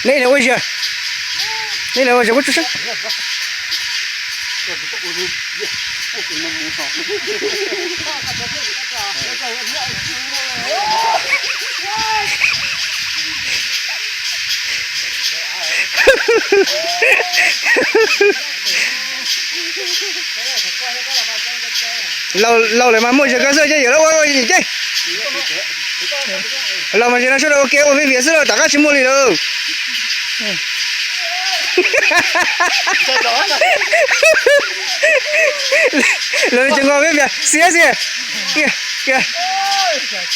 那条位置，那条位置我出去。lâu lại mà mua cho cái sợi dây nó qua gì chứ lâu mà chỉ nó số đâu kéo về phía sau tất cả chỉ mua đi đâu rồi chừng ngồi về phía xía kìa kìa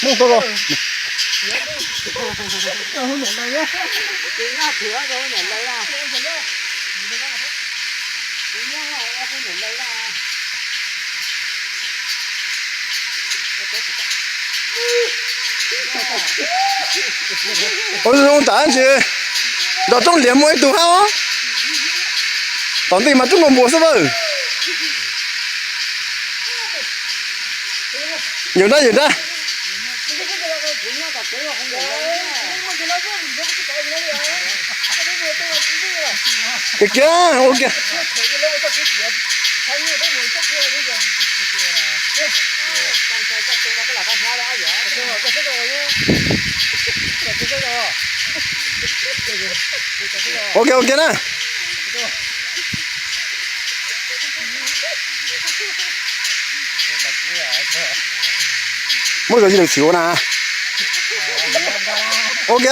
mua cô我是用单去，到中连摸一堵好啊，当地嘛中国模式不？有的有的。cái ok ok ok nè mỗi người chỉ được xíu nè ok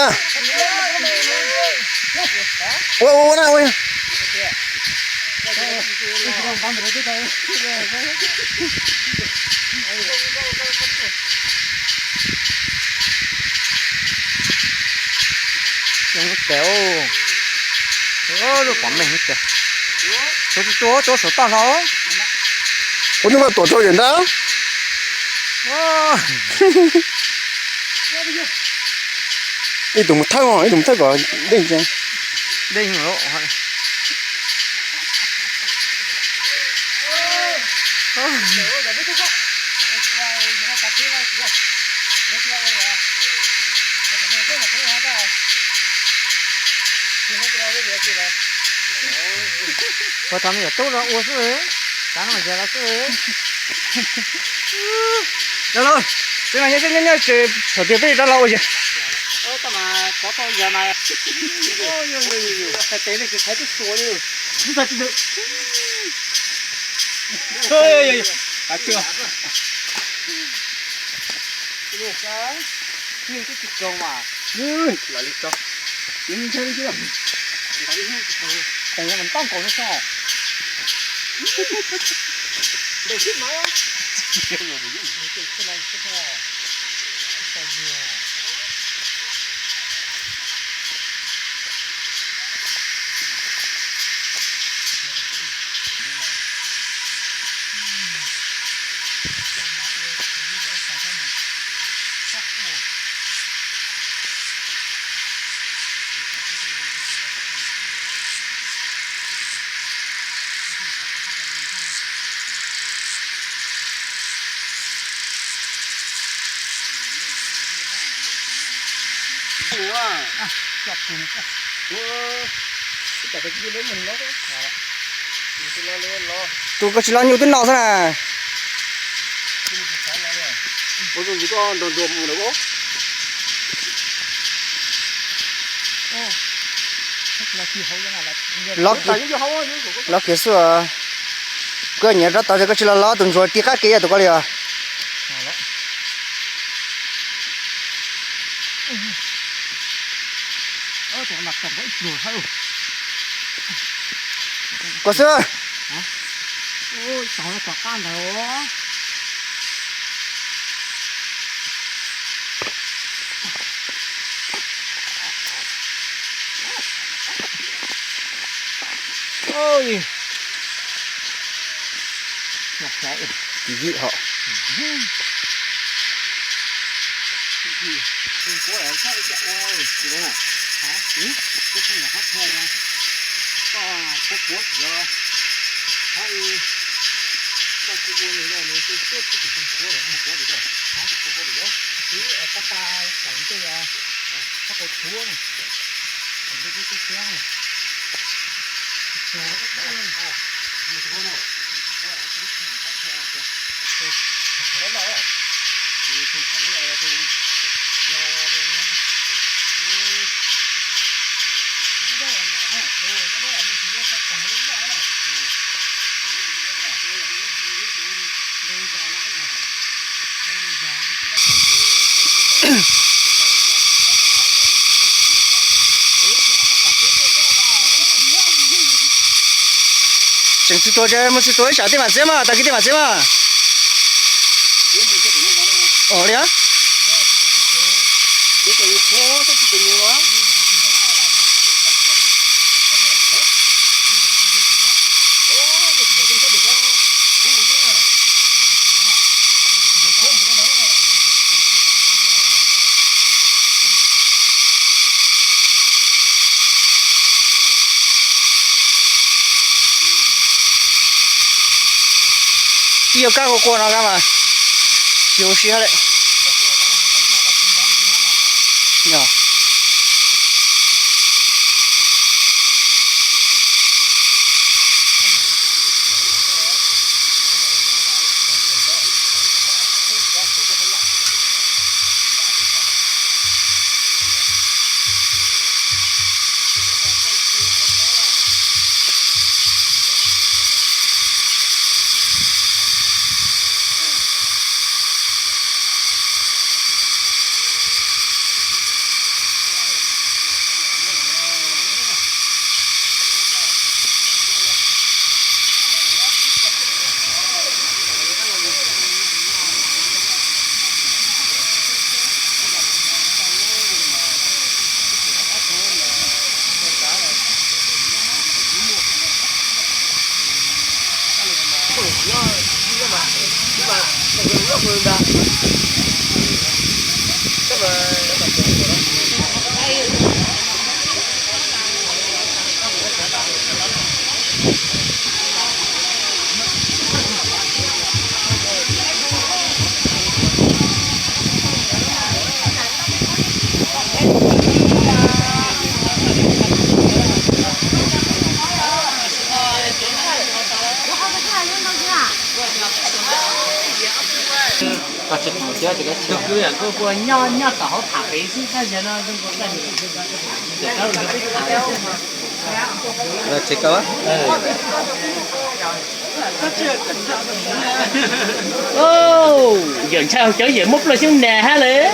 ôi nè ôi kéo nó còn mình hết kìa chỗ số tao nó có nhưng mà tổ cho hiện đó đi tụi một thang rồi tụi một thang rồi đinh chứ đinh rồi我他们也都是我是，咱们家的是。来了，这两天这车别背着了我去。干嘛？搞到一嘛？还带那个还得说哟，你咋知道？哎呀，啊对吧？这个啥？你这去搞嘛？哪里搞？你看这个。等下mình tao còn nó sao? Để xích máy không? Cái này xích hoa. Sao nhiều? tôi có chỉ lo nhiều tin nào thế này ôi rồi chỉ có đồn đồn nữa bố lót kia xưa cái nhà rất tao sẽ có chỉ lo lo từng rồi tia cắt kia tụi có liền mặt cầm cái nhiều thôi có xưa ôi cháu nó chọc can rồi ôi ngọc cháu dị họ có ở sao chạy ơi chị đây này hả cái thằng là hát thôi nha có cuốc rồi hay cái cuốn này này cái cuốc cái thằng cuốc này cuốc được rồi hả cuốc được rồi chứ ở các ta chẳng chơi à 它不脱呢，这香了，香了，哦，你说呢？我来了，你从哪里来的？正是多点，没是多一下点嘛，这嘛，大概点嘛，这嘛。哦，了。这个有火，这是怎么了？你要干个锅那干嘛？休息下来。呀。都有两个锅，你要搞好咖啡是看见了，这个在你这个，然后就被卡掉了。来这个啊？哦，人家小野木不了就难下来。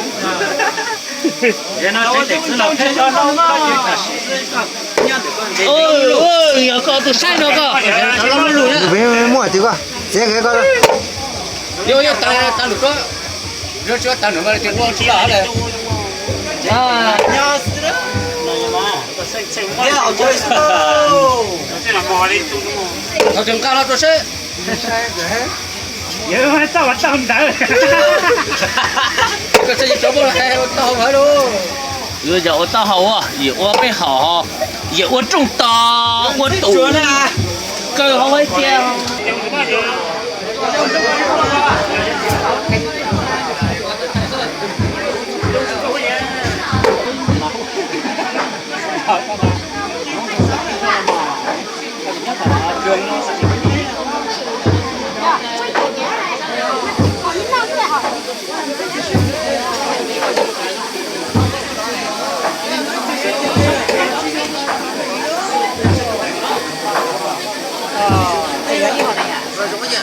哦，要搞都晒那个，咱们录呢。别摸这个，这个搞了。要打那个，要只要打那个就忘记了嘞。啊。要做什么？他正干了做事。也还到了当当。这自己做不来，到好喽。有叫我到好啊，有我备好，有我种大，我懂。更好一点。说什么去？